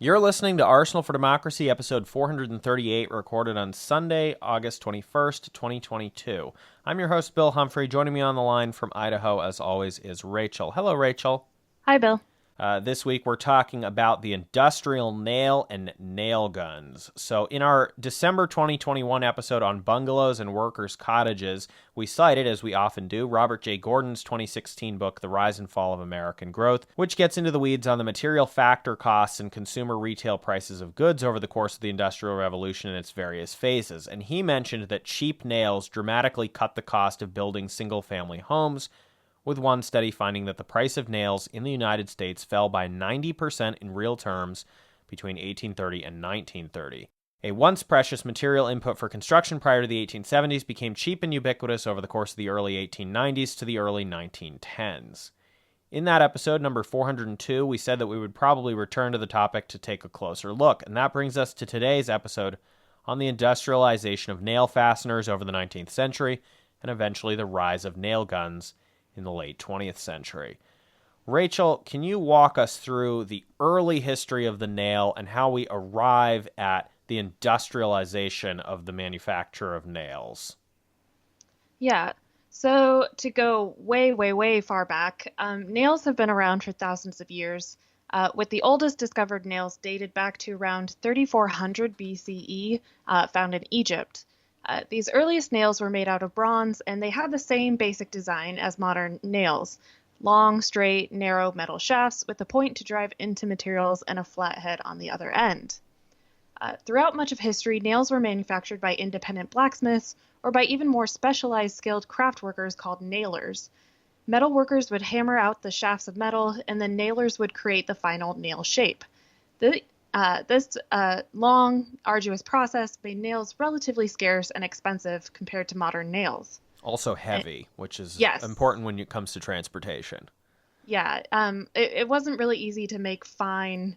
You're listening to Arsenal for Democracy, episode 438, recorded on Sunday, August 21st, 2022. I'm your host, Bill Humphrey. Joining me on the line from Idaho, as always, is Rachel. Hello, Rachel. Hi, Bill. This week we're talking about the industrial nail and nail guns. So in our December 2021 episode on bungalows and workers' cottages, we cited, as we often do, Robert J. Gordon's 2016 book, The Rise and Fall of American Growth, which gets into the weeds on the material factor costs and consumer retail prices of goods over the course of the Industrial Revolution in its various phases. And he mentioned that cheap nails dramatically cut the cost of building single-family homes, with one study finding that the price of nails in the United States fell by 90% in real terms between 1830 and 1930. A once precious material input for construction prior to the 1870s became cheap and ubiquitous over the course of the early 1890s to the early 1910s. In that episode, number 402, we said that we would probably return to the topic to take a closer look, and that brings us to today's episode on the industrialization of nail fasteners over the 19th century and eventually the rise of nail guns in the late 20th century. Rachel, can you walk us through the early history of the nail and how we arrive at the industrialization of the manufacture of nails? Yeah, so to go way, way, way far back, nails have been around for thousands of years, with the oldest discovered nails dated back to around 3400 BCE, found in Egypt. These earliest nails were made out of bronze, and they had the same basic design as modern nails: long, straight, narrow metal shafts with a point to drive into materials and a flat head on the other end. Throughout much of history, nails were manufactured by independent blacksmiths or by even more specialized skilled craft workers called nailers. Metal workers would hammer out the shafts of metal, and then nailers would create the final nail shape. This long, arduous process made nails relatively scarce and expensive compared to modern nails. Also heavy, which is Yes. important when it comes to transportation. Yeah, it wasn't really easy to make fine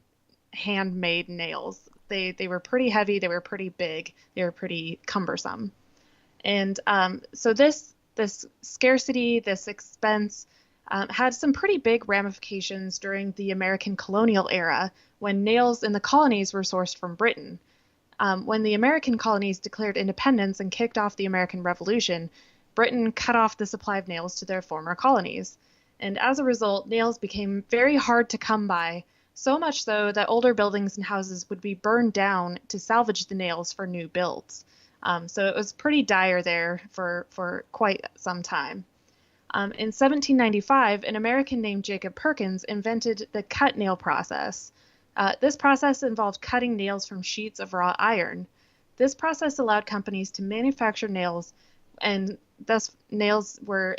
handmade nails. They were pretty heavy, they were pretty big, they were pretty cumbersome. And so this scarcity, this expense, had some pretty big ramifications during the American colonial era when nails in the colonies were sourced from Britain. When the American colonies declared independence and kicked off the American Revolution, Britain cut off the supply of nails to their former colonies. And as a result, nails became very hard to come by, so much so that older buildings and houses would be burned down to salvage the nails for new builds. So it was pretty dire there for quite some time. In 1795, an American named Jacob Perkins invented the cut nail process. This process involved cutting nails from sheets of raw iron. This process allowed companies to manufacture nails, and thus nails were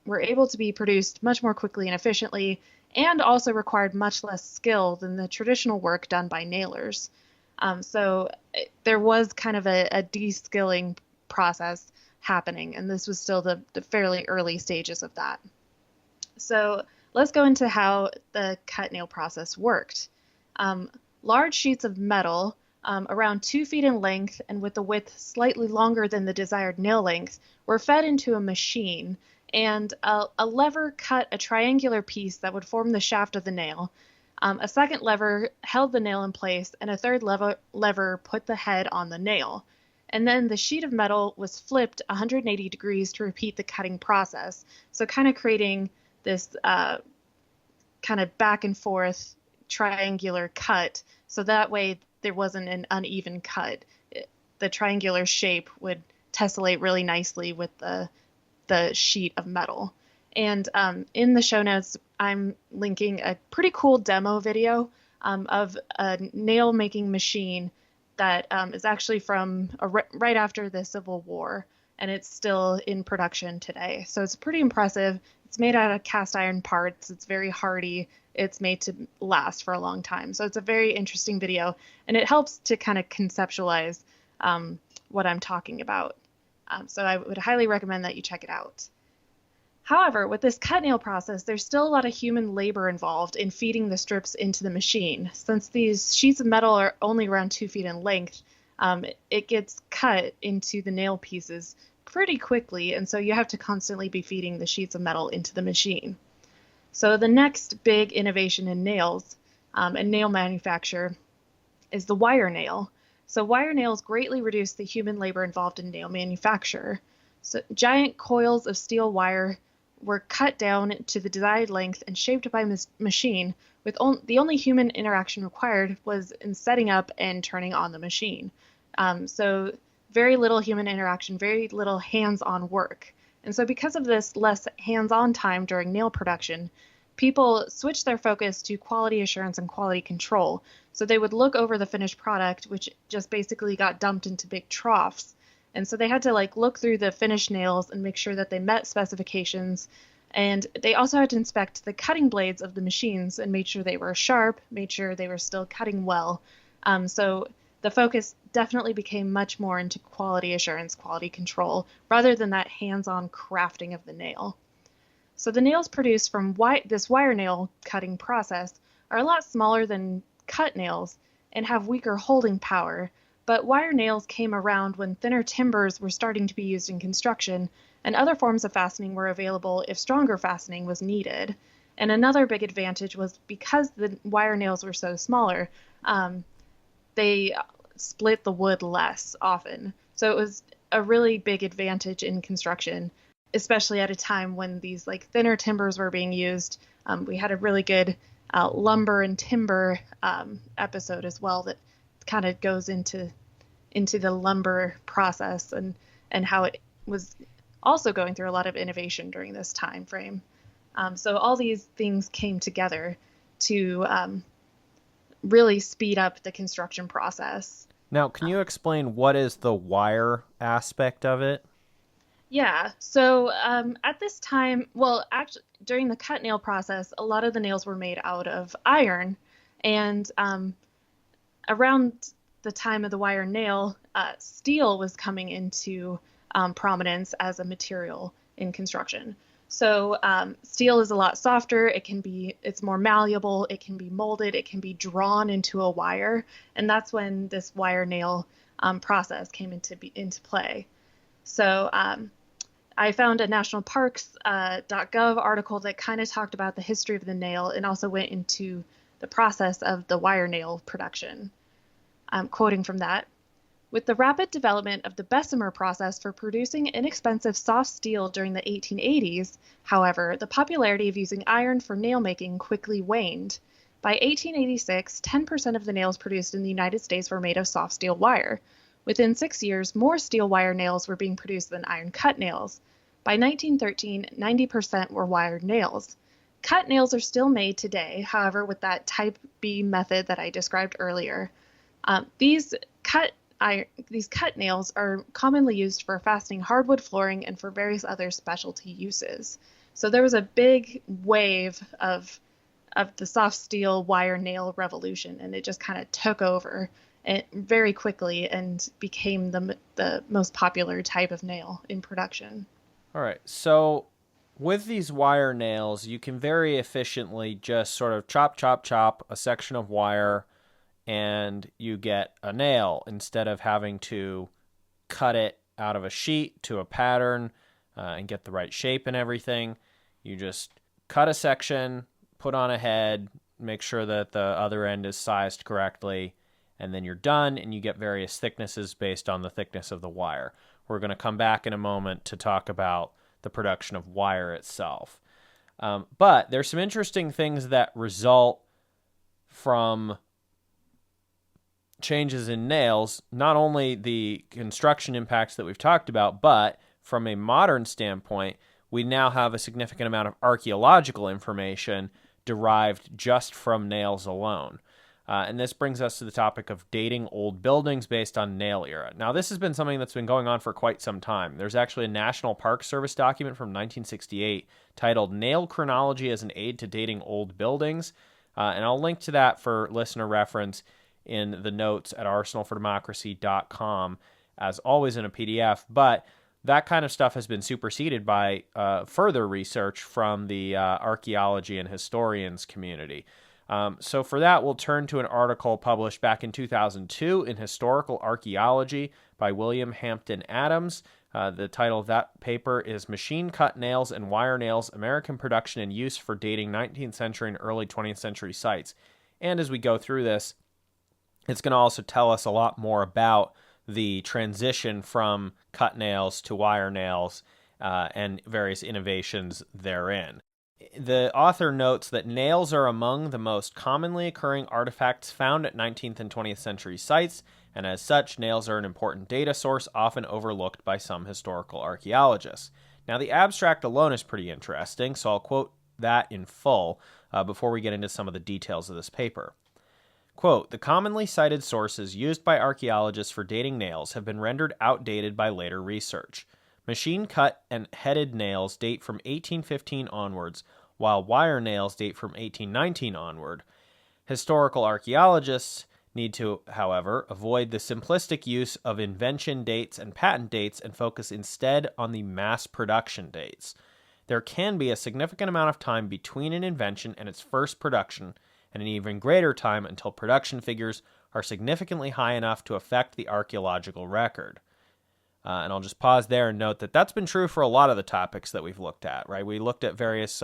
able to be produced much more quickly and efficiently, and also required much less skill than the traditional work done by nailers. So there was kind of a de-skilling process happening, and this was still the fairly early stages of that. So let's go into how the cut nail process worked. Large sheets of metal, around 2 feet in length and with a width slightly longer than the desired nail length, were fed into a machine, and a lever cut a triangular piece that would form the shaft of the nail. A second lever held the nail in place, and a third lever put the head on the nail. And then the sheet of metal was flipped 180 degrees to repeat the cutting process, so kind of creating this kind of back and forth triangular cut, so that way there wasn't an uneven cut. The triangular shape would tessellate really nicely with the sheet of metal. And in the show notes, I'm linking a pretty cool demo video of a nail making machine that is actually from right after the Civil War, and it's still in production today. So it's pretty impressive. It's made out of cast iron parts. It's very hardy. It's made to last for a long time. So it's a very interesting video, and it helps to kind of conceptualize what I'm talking about. So I would highly recommend that you check it out. However, with this cut nail process, there's still a lot of human labor involved in feeding the strips into the machine. Since these sheets of metal are only around 2 feet in length, it gets cut into the nail pieces pretty quickly, and so you have to constantly be feeding the sheets of metal into the machine. So the next big innovation in nails and nail manufacture is the wire nail. So wire nails greatly reduce the human labor involved in nail manufacture. So giant coils of steel wire were cut down to the desired length and shaped by machine, with the only human interaction required was in setting up and turning on the machine. So very little human interaction, very little hands-on work. And so because of this less hands-on time during nail production, people switched their focus to quality assurance and quality control. So they would look over the finished product, which just basically got dumped into big troughs. And so they had to like look through the finished nails and make sure that they met specifications. And they also had to inspect the cutting blades of the machines and make sure they were sharp, made sure they were still cutting well. So the focus definitely became much more into quality assurance, quality control, rather than that hands-on crafting of the nail. So the nails produced from this wire nail cutting process are a lot smaller than cut nails and have weaker holding power, but wire nails came around when thinner timbers were starting to be used in construction and other forms of fastening were available if stronger fastening was needed. And another big advantage was because the wire nails were so smaller, they split the wood less often. So it was a really big advantage in construction, especially at a time when these like thinner timbers were being used. We had a really good lumber and timber episode as well that kind of goes into the lumber process and how it was also going through a lot of innovation during this time frame. So all these things came together to really speed up the construction process. Now, can you explain what is the wire aspect of it? Yeah, so at this time, well, actually, during the cut nail process, a lot of the nails were made out of iron, and around the time of the wire nail, steel was coming into prominence as a material in construction. So steel is a lot softer. It's more malleable. It can be molded. It can be drawn into a wire, and that's when this wire nail process came into play. So I found a nationalparks.gov article that kind of talked about the history of the nail and also went into the process of the wire nail production. I'm quoting from that. With the rapid development of the Bessemer process for producing inexpensive soft steel during the 1880s, however, the popularity of using iron for nail making quickly waned. By 1886, 10% of the nails produced in the United States were made of soft steel wire. Within 6 years, more steel wire nails were being produced than iron cut nails. By 1913, 90% were wired nails. Cut nails are still made today, however, with that Type B method that I described earlier. These cut nails are commonly used for fastening hardwood flooring and for various other specialty uses. So there was a big wave of the soft steel wire nail revolution, and it just kind of took over very quickly and became the most popular type of nail in production. All right. So with these wire nails, you can very efficiently just sort of chop, chop, chop a section of wire and you get a nail instead of having to cut it out of a sheet to a pattern and get the right shape and everything. You just cut a section, put on a head, make sure that the other end is sized correctly, and then you're done, and you get various thicknesses based on the thickness of the wire. We're going to come back in a moment to talk about the production of wire itself. But there's some interesting things that result from changes in nails, not only the construction impacts that we've talked about, but from a modern standpoint, we now have a significant amount of archaeological information derived just from nails alone. And this brings us to the topic of dating old buildings based on nail era. Now, this has been something that's been going on for quite some time. There's actually a National Park Service document from 1968 titled Nail Chronology as an Aid to Dating Old Buildings. And I'll link to that for listener reference in the notes at arsenalfordemocracy.com, as always in a PDF. But that kind of stuff has been superseded by further research from the archaeology and historians community. So for that, we'll turn to an article published back in 2002 in Historical Archaeology by William Hampton Adams. The title of that paper is Machine Cut Nails and Wire Nails, American Production and Use for Dating 19th Century and Early 20th Century Sites. And as we go through this, It's going to also tell us a lot more about the transition from cut nails to wire nails and various innovations therein. The author notes that nails are among the most commonly occurring artifacts found at 19th and 20th century sites, and as such, nails are an important data source often overlooked by some historical archaeologists. Now, the abstract alone is pretty interesting, so I'll quote that in full before we get into some of the details of this paper. Quote, the commonly cited sources used by archaeologists for dating nails have been rendered outdated by later research. Machine-cut and headed nails date from 1815 onwards, while wire nails date from 1819 onward. Historical archaeologists need to, however, avoid the simplistic use of invention dates and patent dates and focus instead on the mass production dates. There can be a significant amount of time between an invention and its first production, and an even greater time until production figures are significantly high enough to affect the archaeological record. And I'll just pause there and note that that's been true for a lot of the topics that we've looked at, right? We looked at various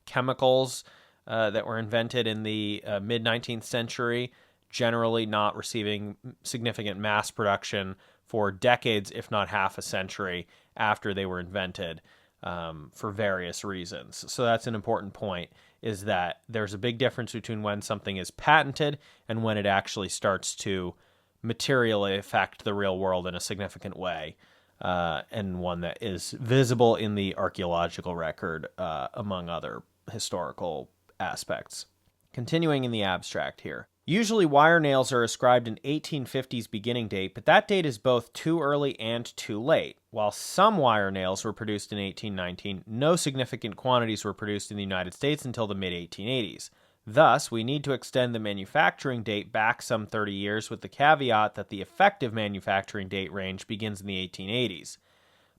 chemicals that were invented in the mid-19th century, generally not receiving significant mass production for decades, if not half a century after they were invented for various reasons. So that's an important point, is that there's a big difference between when something is patented and when it actually starts to materially affect the real world in a significant way, and one that is visible in the archaeological record, among other historical aspects. Continuing in the abstract here. Usually wire nails are ascribed an 1850s beginning date, but that date is both too early and too late. While some wire nails were produced in 1819, no significant quantities were produced in the United States until the mid-1880s. Thus, we need to extend the manufacturing date back some 30 years with the caveat that the effective manufacturing date range begins in the 1880s.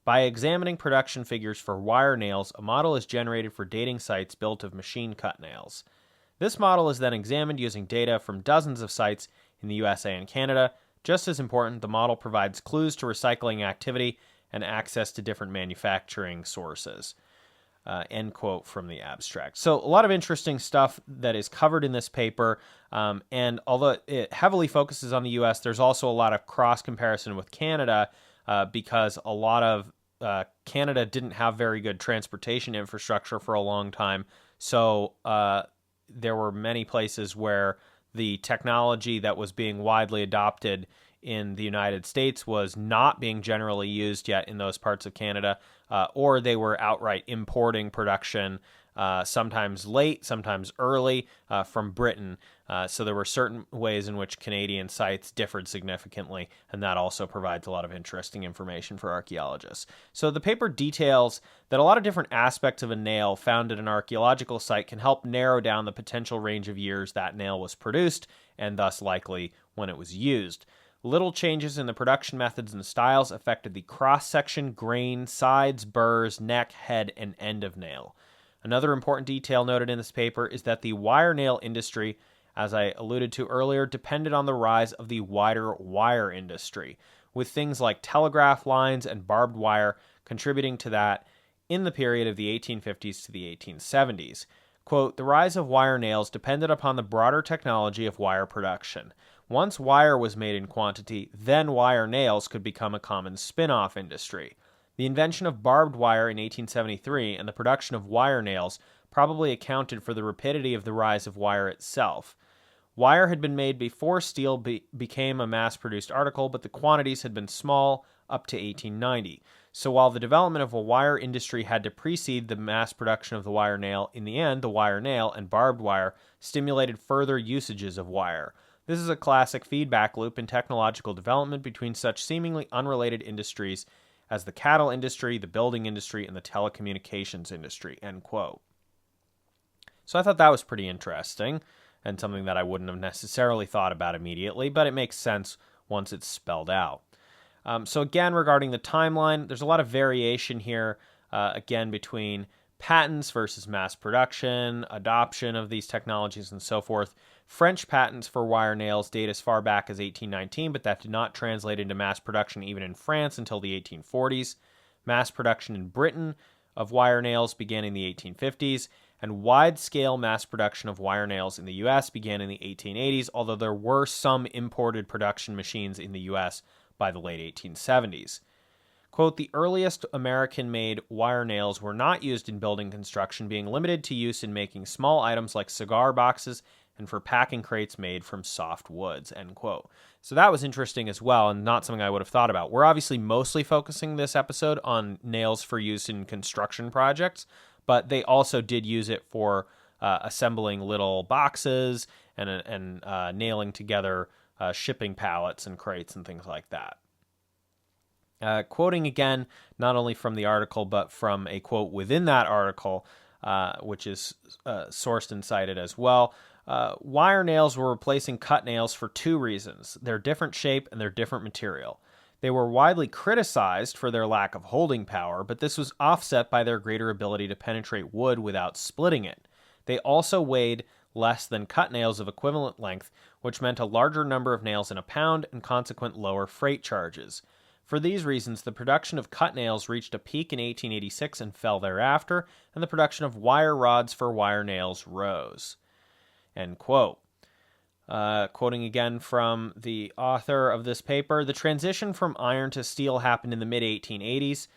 By examining production figures for wire nails, a model is generated for dating sites built of machine-cut nails. This model is then examined using data from dozens of sites in the USA and Canada. Just as important, the model provides clues to recycling activity and access to different manufacturing sources. End quote from the abstract. So a lot of interesting stuff that is covered in this paper, and although it heavily focuses on the U.S., there's also a lot of cross-comparison with Canada because a lot of Canada didn't have very good transportation infrastructure for a long time, so there were many places where the technology that was being widely adopted in the United States was not being generally used yet in those parts of Canada, or they were outright importing production, sometimes late, sometimes early, from Britain. So there were certain ways in which Canadian sites differed significantly, and that also provides a lot of interesting information for archaeologists. So the paper details that a lot of different aspects of a nail found at an archaeological site can help narrow down the potential range of years that nail was produced, and thus likely when it was used. Little changes in the production methods and styles affected the cross-section, grain, sides, burrs, neck, head, and end of nail. Another important detail noted in this paper is that the wire nail industry, as I alluded to earlier, depended on the rise of the wider wire industry, with things like telegraph lines and barbed wire contributing to that in the period of the 1850s to the 1870s. Quote, the rise of wire nails depended upon the broader technology of wire production. Once wire was made in quantity, then wire nails could become a common spin-off industry. The invention of barbed wire in 1873 and the production of wire nails probably accounted for the rapidity of the rise of wire itself. Wire had been made before steel became a mass-produced article, but the quantities had been small up to 1890. So while the development of a wire industry had to precede the mass production of the wire nail, in the end, the wire nail and barbed wire stimulated further usages of wire. This is a classic feedback loop in technological development between such seemingly unrelated industries as the cattle industry, the building industry, and the telecommunications industry, end quote. So I thought that was pretty interesting and something that I wouldn't have necessarily thought about immediately, but it makes sense once it's spelled out. So again, regarding the timeline, there's a lot of variation here, again, between patents versus mass production, adoption of these technologies, and so forth. French patents for wire nails date as far back as 1819, but that did not translate into mass production even in France until the 1840s. Mass production in Britain of wire nails began in the 1850s, and wide-scale mass production of wire nails in the U.S. began in the 1880s, although there were some imported production machines in the U.S. by the late 1870s. Quote, the earliest American-made wire nails were not used in building construction, being limited to use in making small items like cigar boxes and for packing crates made from soft woods, end quote. So that was interesting as well, and not something I would have thought about. We're obviously mostly focusing this episode on nails for use in construction projects, but they also did use it for assembling little boxes and nailing together shipping pallets and crates and things like that. Quoting again, not only from the article, but from a quote within that article, which is sourced and cited as well. Wire nails were replacing cut nails for two reasons: their different shape and their different material. They were widely criticized for their lack of holding power, but this was offset by their greater ability to penetrate wood without splitting it. They also weighed less than cut nails of equivalent length, which meant a larger number of nails in a pound and consequent lower freight charges. For these reasons, the production of cut nails reached a peak in 1886 and fell thereafter, and the production of wire rods for wire nails rose. End quote. Quoting again from the author of this paper, the transition from iron to steel happened in the mid-1880s.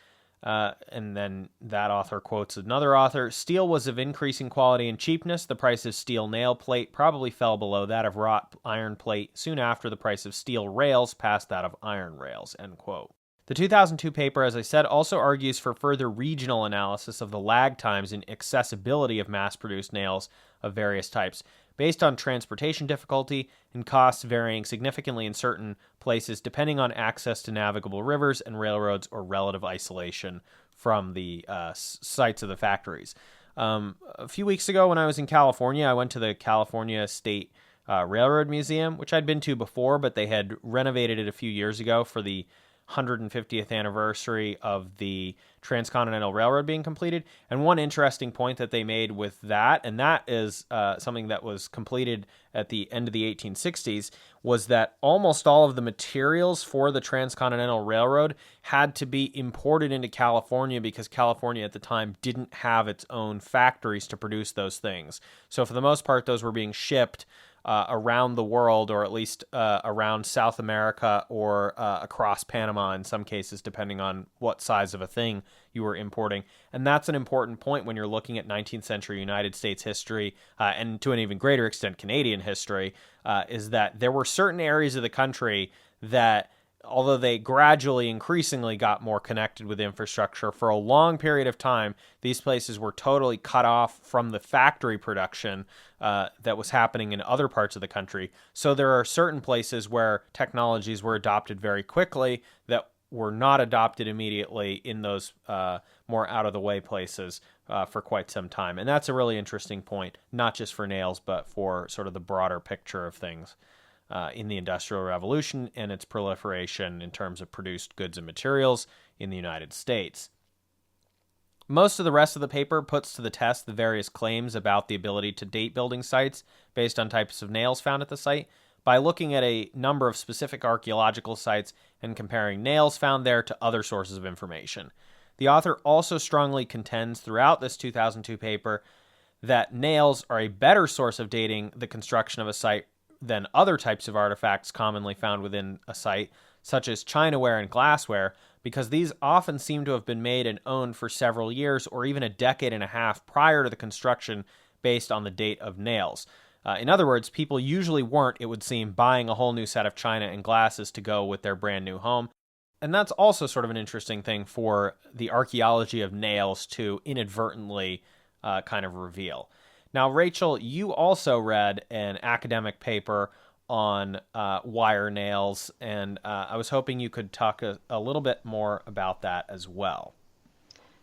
And then that author quotes another author. Steel was of increasing quality and cheapness. The price of steel nail plate probably fell below that of wrought iron plate soon after the price of steel rails passed that of iron rails, end quote. The 2002 paper, as I said, also argues for further regional analysis of the lag times in accessibility of mass-produced nails of various types, based on transportation difficulty and costs varying significantly in certain places depending on access to navigable rivers and railroads or relative isolation from the sites of the factories. A few weeks ago when I was in California, I went to the California State Railroad Museum, which I'd been to before, but they had renovated it a few years ago for the 150th anniversary of the Transcontinental Railroad being completed. And one interesting point that they made with that, and that is something that was completed at the end of the 1860s, was that almost all of the materials for the Transcontinental Railroad had to be imported into California because California at the time didn't have its own factories to produce those things. So for the most part, those were being shipped around the world, or at least around South America or across Panama in some cases, depending on what size of a thing you were importing. And that's an important point when you're looking at 19th century United States history, and to an even greater extent Canadian history, is that there were certain areas of the country that, although they gradually, increasingly got more connected with infrastructure, for a long period of time, these places were totally cut off from the factory production that was happening in other parts of the country. So there are certain places where technologies were adopted very quickly that were not adopted immediately in those more out-of-the-way places for quite some time. And that's a really interesting point, not just for nails, but for sort of the broader picture of things in the Industrial Revolution and its proliferation in terms of produced goods and materials in the United States. Most of the rest of the paper puts to the test the various claims about the ability to date building sites based on types of nails found at the site by looking at a number of specific archaeological sites and comparing nails found there to other sources of information. The author also strongly contends throughout this 2002 paper that nails are a better source of dating the construction of a site than other types of artifacts commonly found within a site, such as chinaware and glassware, because these often seem to have been made and owned for several years or even a decade and a half prior to the construction based on the date of nails. In other words, people usually weren't, it would seem, buying a whole new set of china and glasses to go with their brand new home. And that's also sort of an interesting thing for the archaeology of nails to inadvertently kind of reveal. Now, Rachel, you also read an academic paper on wire nails, and I was hoping you could talk a little bit more about that as well.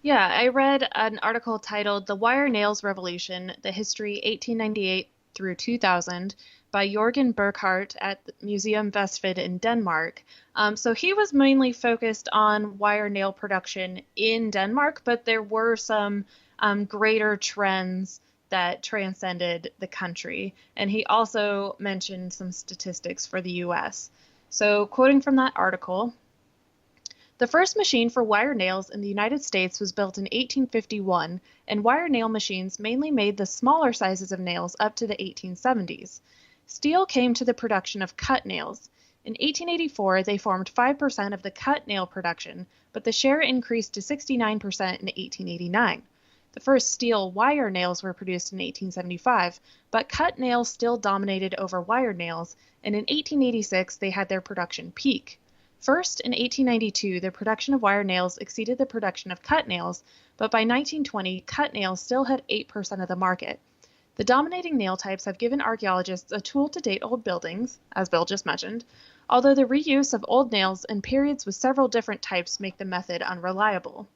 Yeah, I read an article titled The Wire Nails Revolution, The History 1898 through 2000 by Jorgen Burkhardt at the Museum Vestfyd in Denmark. So he was mainly focused on wire nail production in Denmark, but there were some greater trends that transcended the country. And he also mentioned some statistics for the US. So quoting from that article, The first machine for wire nails in the United States was built in 1851, and wire nail machines mainly made the smaller sizes of nails up to the 1870s. Steel came to the production of cut nails. In 1884, they formed 5% of the cut nail production, but the share increased to 69% in 1889. The first steel wire nails were produced in 1875, but cut nails still dominated over wire nails, and in 1886 they had their production peak. First, in 1892, the production of wire nails exceeded the production of cut nails, but by 1920, cut nails still had 8% of the market. The dominating nail types have given archaeologists a tool to date old buildings, as Bill just mentioned, although the reuse of old nails in periods with several different types make the method unreliable.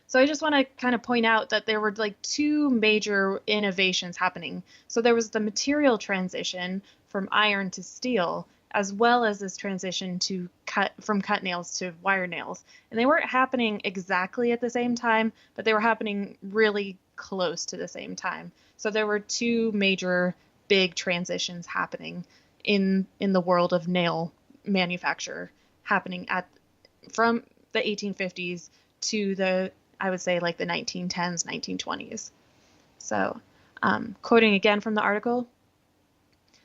So I just want to kind of point out that there were like two major innovations happening. So there was the material transition from iron to steel, as well as this transition to from cut nails to wire nails. And they weren't happening exactly at the same time, but they were happening really close to the same time. So there were two major big transitions happening in the world of nail manufacture happening from the 1850s to I would say like the 1910s, 1920s. So, quoting again from the article,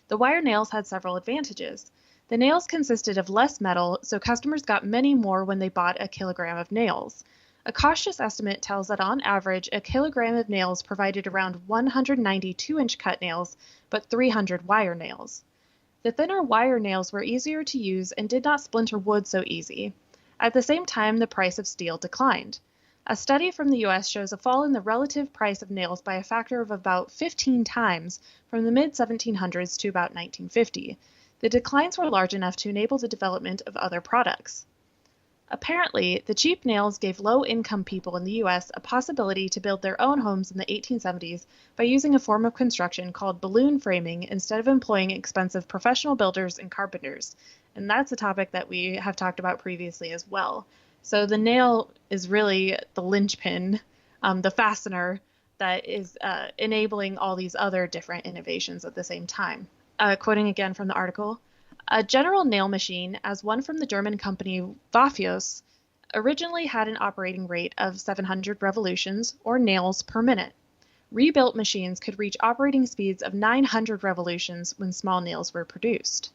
the wire nails had several advantages. The nails consisted of less metal, so customers got many more when they bought a kilogram of nails. A cautious estimate tells that on average, a kilogram of nails provided around 190 2-inch cut nails, but 300 wire nails. The thinner wire nails were easier to use and did not splinter wood so easy. At the same time, the price of steel declined. A study from the US shows a fall in the relative price of nails by a factor of about 15 times from the mid-1700s to about 1950. The declines were large enough to enable the development of other products. Apparently, the cheap nails gave low-income people in the US a possibility to build their own homes in the 1870s by using a form of construction called balloon framing instead of employing expensive professional builders and carpenters. And that's a topic that we have talked about previously as well. So the nail is really the linchpin, the fastener that is enabling all these other different innovations at the same time. Quoting again from the article, a general nail machine, as one from the German company Wafios, originally had an operating rate of 700 revolutions, or nails, per minute. Rebuilt machines could reach operating speeds of 900 revolutions when small nails were produced.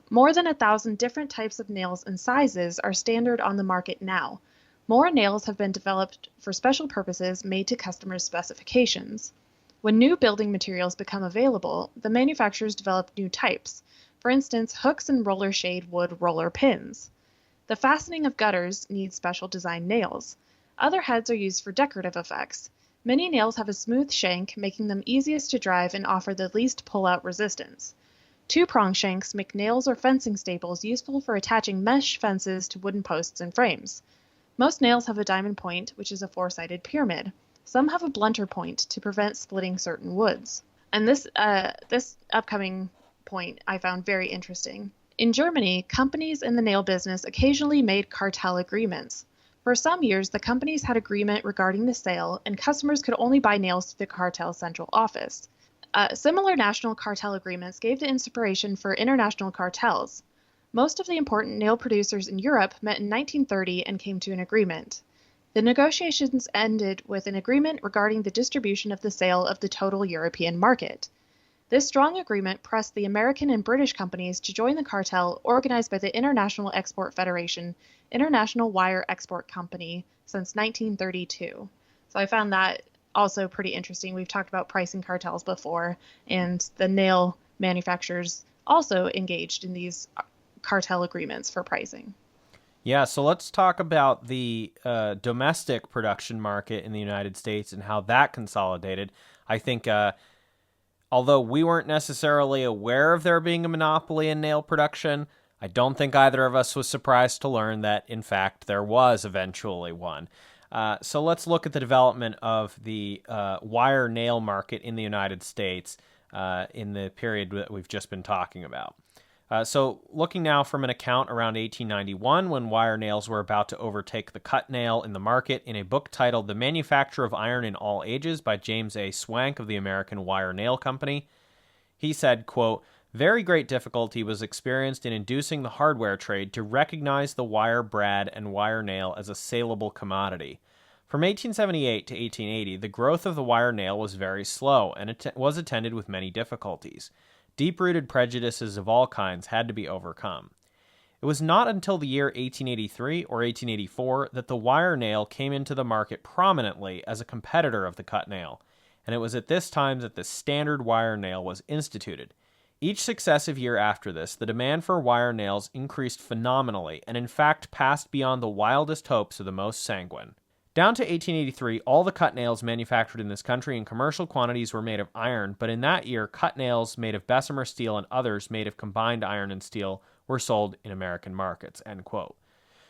More than 1,000 different types of nails and sizes are standard on the market now. More nails have been developed for special purposes made to customers' specifications. When new building materials become available, the manufacturers develop new types. For instance, hooks and roller shade wood roller pins. The fastening of gutters needs special design nails. Other heads are used for decorative effects. Many nails have a smooth shank, making them easiest to drive and offer the least pull-out resistance. Two-prong shanks make nails or fencing staples useful for attaching mesh fences to wooden posts and frames. Most nails have a diamond point, which is a four-sided pyramid. Some have a blunter point to prevent splitting certain woods. And this upcoming point I found very interesting. In Germany, companies in the nail business occasionally made cartel agreements. For some years, the companies had agreement regarding the sale, and customers could only buy nails through the cartel central office. Similar national cartel agreements gave the inspiration for international cartels. Most of the important nail producers in Europe met in 1930 and came to an agreement. The negotiations ended with an agreement regarding the distribution of the sale of the total European market. This strong agreement pressed the American and British companies to join the cartel organized by the International Export Federation, International Wire Export Company, since 1932. So I found that also pretty interesting. We've talked about pricing cartels before, and the nail manufacturers also engaged in these cartel agreements for pricing. Yeah, so let's talk about the domestic production market in the United States and how that consolidated. I think although we weren't necessarily aware of there being a monopoly in nail production, I don't think either of us was surprised to learn that, in fact, there was eventually one. So let's look at the development of the wire nail market in the United States in the period that we've just been talking about. So looking now from an account around 1891, when wire nails were about to overtake the cut nail in the market, in a book titled The Manufacture of Iron in All Ages by James A. Swank of the American Wire Nail Company, he said, quote, Very great difficulty was experienced in inducing the hardware trade to recognize the wire brad and wire nail as a saleable commodity. From 1878 to 1880, the growth of the wire nail was very slow, and it was attended with many difficulties. Deep-rooted prejudices of all kinds had to be overcome. It was not until the year 1883 or 1884 that the wire nail came into the market prominently as a competitor of the cut nail, and it was at this time that the standard wire nail was instituted. Each successive year after this, the demand for wire nails increased phenomenally, and in fact passed beyond the wildest hopes of the most sanguine. Down to 1883, all the cut nails manufactured in this country in commercial quantities were made of iron, but in that year, cut nails made of Bessemer steel and others made of combined iron and steel were sold in American markets, end quote.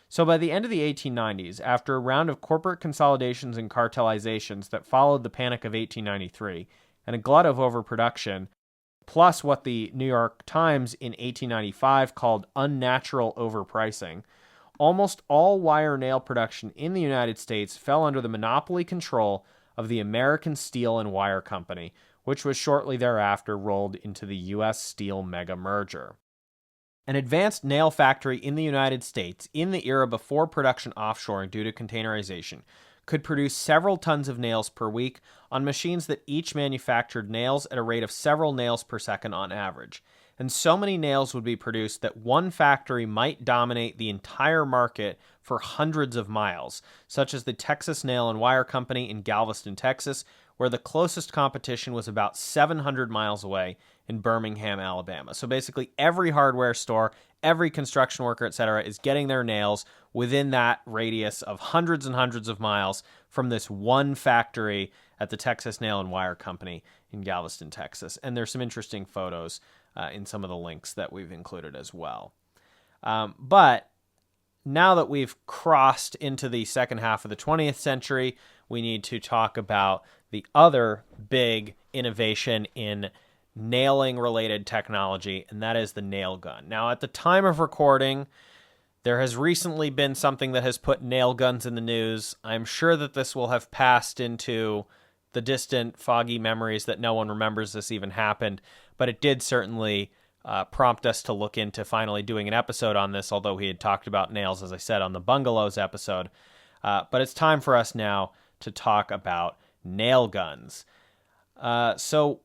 So by the end of the 1890s, after a round of corporate consolidations and cartelizations that followed the Panic of 1893, and a glut of overproduction, plus what the New York Times in 1895 called unnatural overpricing, almost all wire nail production in the United States fell under the monopoly control of the American Steel and Wire Company, which was shortly thereafter rolled into the U.S. Steel mega merger. An advanced nail factory in the United States, in the era before production offshoring due to containerization, could produce several tons of nails per week on machines that each manufactured nails at a rate of several nails per second on average. And so many nails would be produced that one factory might dominate the entire market for hundreds of miles, such as the Texas Nail and Wire Company in Galveston, Texas, where the closest competition was about 700 miles away in Birmingham, Alabama. So basically every hardware store, every construction worker, etc., is getting their nails within that radius of hundreds and hundreds of miles from this one factory at the Texas Nail and Wire Company in Galveston, Texas. And there's some interesting photos in some of the links that we've included as well. But now that we've crossed into the second half of the 20th century, we need to talk about the other big innovation in nailing-related technology, and that is the nail gun. Now, at the time of recording, there has recently been something that has put nail guns in the news. I'm sure that this will have passed into the distant, foggy memories that no one remembers this even happened, but it did certainly prompt us to look into finally doing an episode on this, although we had talked about nails, as I said, on the Bungalows episode. But it's time for us now to talk about nail guns. So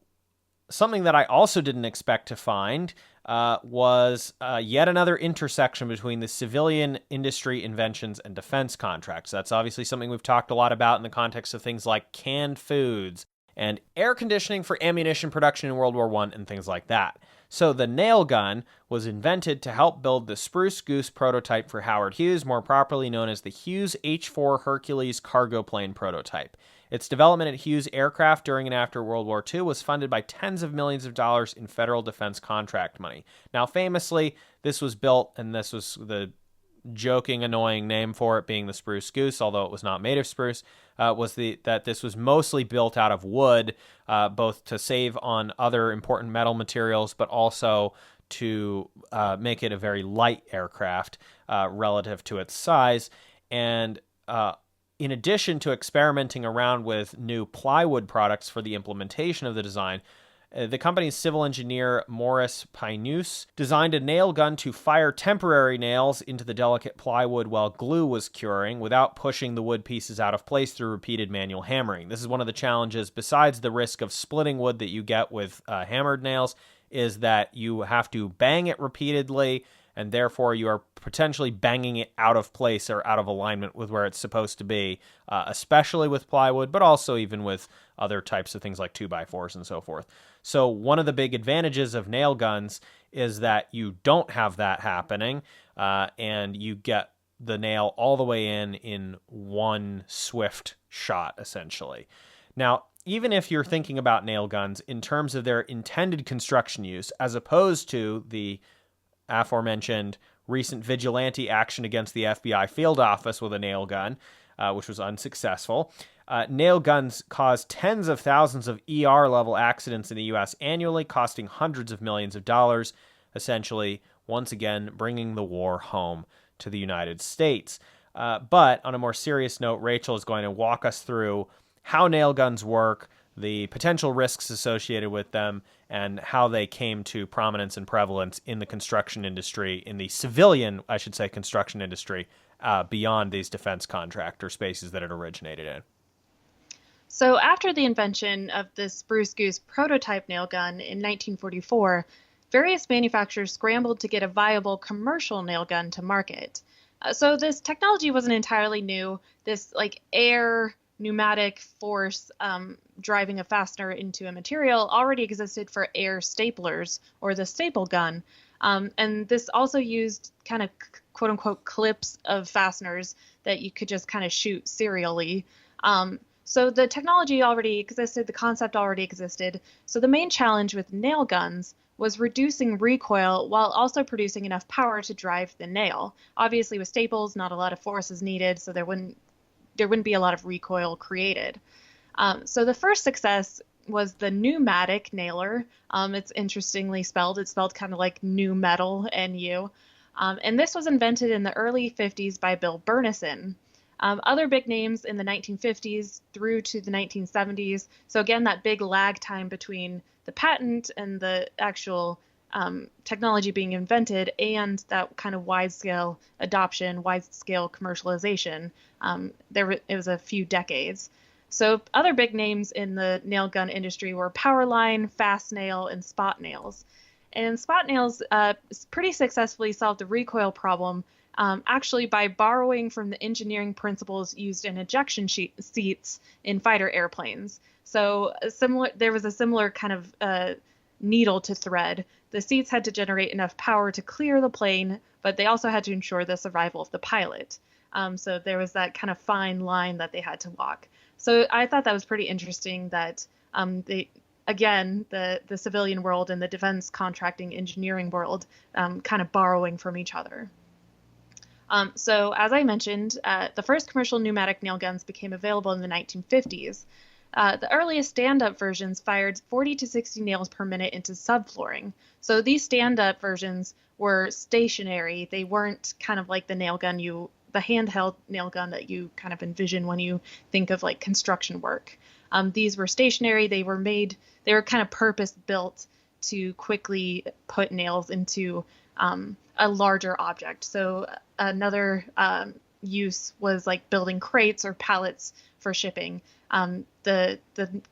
something that I also didn't expect to find was yet another intersection between the civilian industry inventions and defense contracts. That's obviously something we've talked a lot about in the context of things like canned foods and air conditioning for ammunition production in World War I and things like that. So the nail gun was invented to help build the Spruce Goose prototype for Howard Hughes, more properly known as the Hughes H-4 Hercules cargo plane prototype. Its development at Hughes Aircraft during and after World War II was funded by tens of millions of dollars in federal defense contract money. Now, famously, this was built, and this was the joking, annoying name for it being the Spruce Goose, although it was not made of spruce, that this was mostly built out of wood, both to save on other important metal materials, but also to make it a very light aircraft relative to its size. And in addition to experimenting around with new plywood products for the implementation of the design, the company's civil engineer, Morris Pynus, designed a nail gun to fire temporary nails into the delicate plywood while glue was curing without pushing the wood pieces out of place through repeated manual hammering. This is one of the challenges, besides the risk of splitting wood that you get with hammered nails, is that you have to bang it repeatedly, and therefore you are potentially banging it out of place or out of alignment with where it's supposed to be, especially with plywood, but also even with other types of things like 2x4s and so forth. So one of the big advantages of nail guns is that you don't have that happening, and you get the nail all the way in one swift shot, essentially. Now, even if you're thinking about nail guns in terms of their intended construction use, as opposed to the aforementioned recent vigilante action against the FBI field office with a nail gun, which was unsuccessful, nail guns cause tens of thousands of ER-level accidents in the U.S. annually, costing hundreds of millions of dollars, essentially, once again, bringing the war home to the United States. But on a more serious note, Rachel is going to walk us through how nail guns work, the potential risks associated with them, and how they came to prominence and prevalence in the construction industry, in the civilian, I should say, construction industry, beyond these defense contractor spaces that it originated in. So after the invention of the Spruce Goose prototype nail gun in 1944, various manufacturers scrambled to get a viable commercial nail gun to market. So this technology wasn't entirely new. This like air pneumatic force driving a fastener into a material already existed for air staplers or the staple gun. And this also used kind of quote unquote clips of fasteners that you could just kind of shoot serially. So the technology already existed, the concept already existed. So the main challenge with nail guns was reducing recoil while also producing enough power to drive the nail. Obviously, with staples, not a lot of force is needed, so there wouldn't be a lot of recoil created. So the first success was the pneumatic nailer. It's interestingly spelled. It's spelled kind of like new metal, N-U. And this was invented in the early 50s by Bill Burnison. Other big names in the 1950s through to the 1970s. So again, that big lag time between the patent and the actual technology being invented and that kind of wide-scale adoption, wide-scale commercialization. It was a few decades. So other big names in the nail gun industry were Powerline, Fast Nail, and Spot Nails. And Spot Nails pretty successfully solved the recoil problem actually by borrowing from the engineering principles used in ejection seats in fighter airplanes. So there was a similar kind of needle to thread. The seats had to generate enough power to clear the plane, but they also had to ensure the survival of the pilot. So there was that kind of fine line that they had to walk. So I thought that was pretty interesting that the civilian world and the defense contracting engineering world kind of borrowing from each other. So as I mentioned, the first commercial pneumatic nail guns became available in the 1950s. The earliest stand-up versions fired 40 to 60 nails per minute into subflooring. So these stand-up versions were stationary. They weren't kind of like the handheld nail gun that you kind of envision when you think of like construction work. These were stationary. They were kind of purpose-built to quickly put nails into a larger object. So another use was like building crates or pallets for shipping. The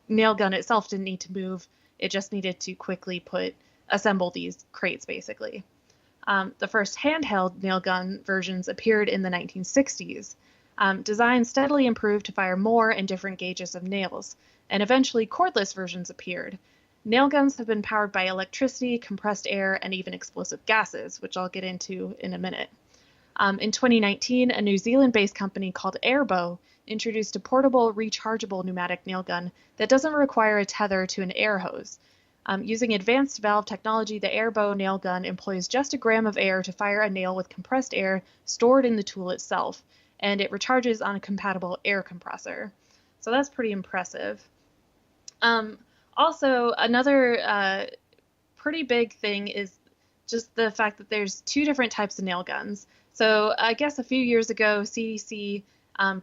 nail gun itself didn't need to move. It just needed to quickly assemble these crates, basically. The first handheld nail gun versions appeared in the 1960s. Design steadily improved to fire more and different gauges of nails, and eventually cordless versions appeared. Nail guns have been powered by electricity, compressed air, and even explosive gases, which I'll get into in a minute. In 2019, a New Zealand-based company called Airbow introduced a portable, rechargeable pneumatic nail gun that doesn't require a tether to an air hose. Using advanced valve technology, the Airbow nail gun employs just a gram of air to fire a nail with compressed air stored in the tool itself, and it recharges on a compatible air compressor. So that's pretty impressive. Also, another pretty big thing is just the fact that there's two different types of nail guns. So I guess a few years ago, CDC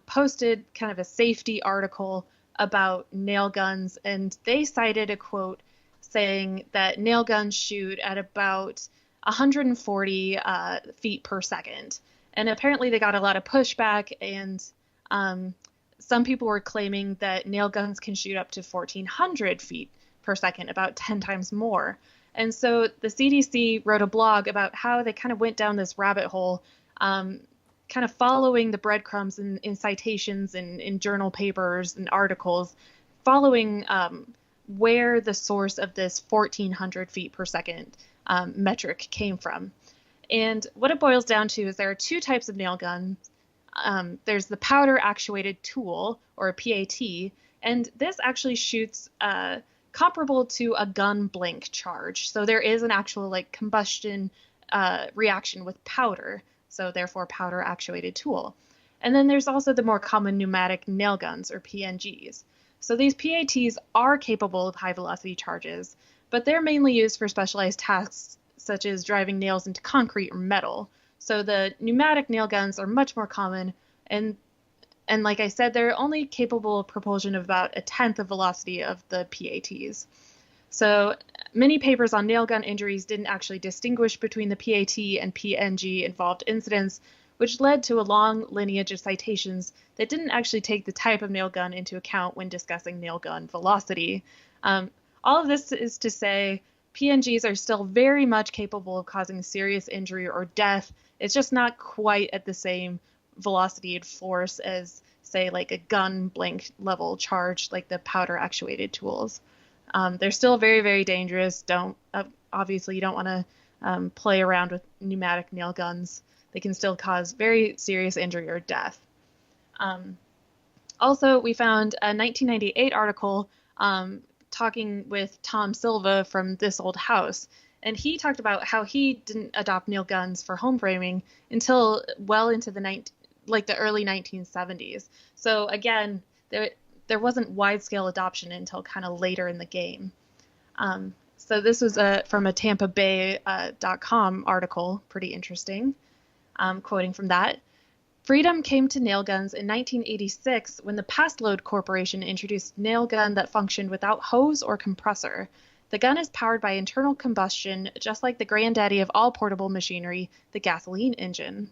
posted kind of a safety article about nail guns, and they cited a quote saying that nail guns shoot at about 140 feet per second. And apparently they got a lot of pushback, and some people were claiming that nail guns can shoot up to 1,400 feet per second, about 10 times more. And so the CDC wrote a blog about how they kind of went down this rabbit hole, kind of following the breadcrumbs in citations and in journal papers and articles, following where the source of this 1,400 feet per second metric came from. And what it boils down to is there are two types of nail guns. There's the powder actuated tool, or a PAT, and this actually shoots comparable to a gun blank charge. So there is an actual like combustion reaction with powder, so therefore powder actuated tool. And then there's also the more common pneumatic nail guns, or PNGs. So these PATs are capable of high velocity charges, but they're mainly used for specialized tasks such as driving nails into concrete or metal. So the pneumatic nail guns are much more common, and And like I said, they're only capable of propulsion of about a tenth of velocity of the PATs. So many papers on nail gun injuries didn't actually distinguish between the PAT and PNG involved incidents, which led to a long lineage of citations that didn't actually take the type of nail gun into account when discussing nail gun velocity. Um, all of this is to say PNGs are still very much capable of causing serious injury or death. It's just not quite at the same velocity and force as, say, like a gun blank level charge, like the powder actuated tools. They're still very, very dangerous. Don't Obviously you don't want to play around with pneumatic nail guns. They can still cause very serious injury or death. Um, Also, we found a 1998 article talking with Tom Silva from This Old House, and he talked about how he didn't adopt nail guns for home framing until well into the early 1970s. So again, there wasn't wide-scale adoption until kind of later in the game. So this was from a Tampa Bay.com article, pretty interesting. Quoting from that, freedom came to nail guns in 1986 when the Passload Corporation introduced nail gun that functioned without hose or compressor. The gun is powered by internal combustion, just like the granddaddy of all portable machinery, the gasoline engine.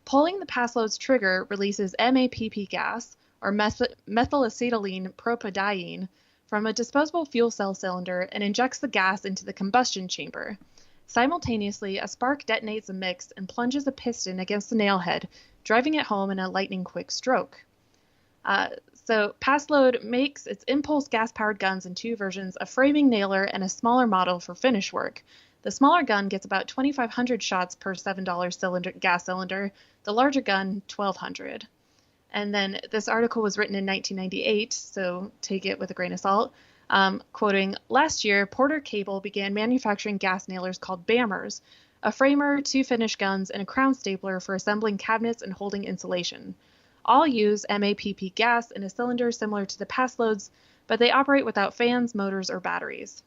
Pulling the Passload's trigger releases MAPP gas, or methylacetylene propadiene, from a disposable fuel cell cylinder and injects the gas into the combustion chamber. Simultaneously, a spark detonates a mix and plunges a piston against the nail head, driving it home in a lightning-quick stroke. So Passload makes its impulse gas-powered guns in two versions, a framing nailer and a smaller model for finish work. The smaller gun gets about 2,500 shots per $7 gas cylinder, the larger gun 1,200. And then this article was written in 1998, so take it with a grain of salt. Quoting, last year, Porter Cable began manufacturing gas nailers called BAMMers, a framer, two finish guns, and a crown stapler for assembling cabinets and holding insulation. All use MAPP gas in a cylinder similar to the Passloads, but they operate without fans, motors, or batteries.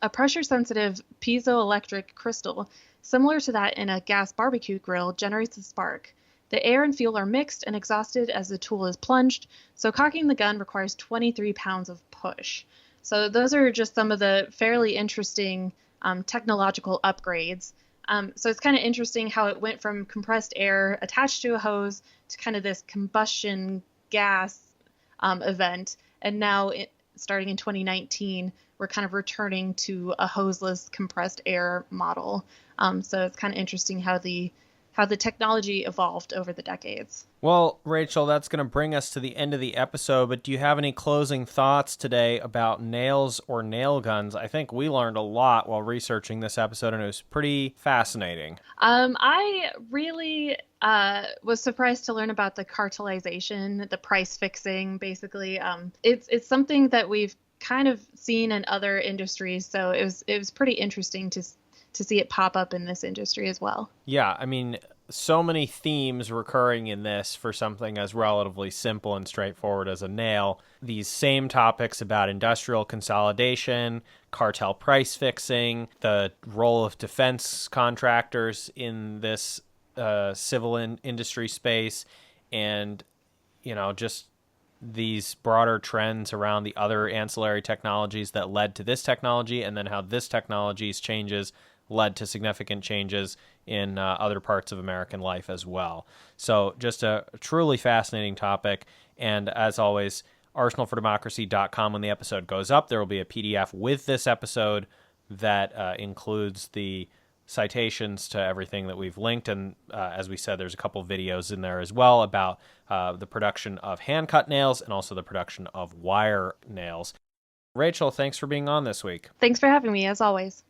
A pressure-sensitive piezoelectric crystal, similar to that in a gas barbecue grill, generates a spark. The air and fuel are mixed and exhausted as the tool is plunged, so cocking the gun requires 23 pounds of push. So those are just some of the fairly interesting technological upgrades. So it's kind of interesting how it went from compressed air attached to a hose to kind of this combustion gas event. And now, starting in 2019, we're kind of returning to a hoseless compressed air model. So it's kind of interesting how the technology evolved over the decades. Well, Rachel, that's going to bring us to the end of the episode, but do you have any closing thoughts today about nails or nail guns? I think we learned a lot while researching this episode, and it was pretty fascinating. I really was surprised to learn about the cartelization, the price fixing, basically. It's something that we've kind of seen in other industries, so it was pretty interesting to see it pop up in this industry as well. Yeah, I mean, so many themes recurring in this for something as relatively simple and straightforward as a nail. These same topics about industrial consolidation, cartel price fixing, the role of defense contractors in this civil industry space, and, just these broader trends around the other ancillary technologies that led to this technology, and then how this technology's changes led to significant changes in other parts of American life as well. So just a truly fascinating topic. And as always, arsenalfordemocracy.com, when the episode goes up, there will be a PDF with this episode that includes the citations to everything that we've linked. And as we said, there's a couple videos in there as well about the production of hand-cut nails and also the production of wire nails. Rachel, thanks for being on this week. Thanks for having me, as always.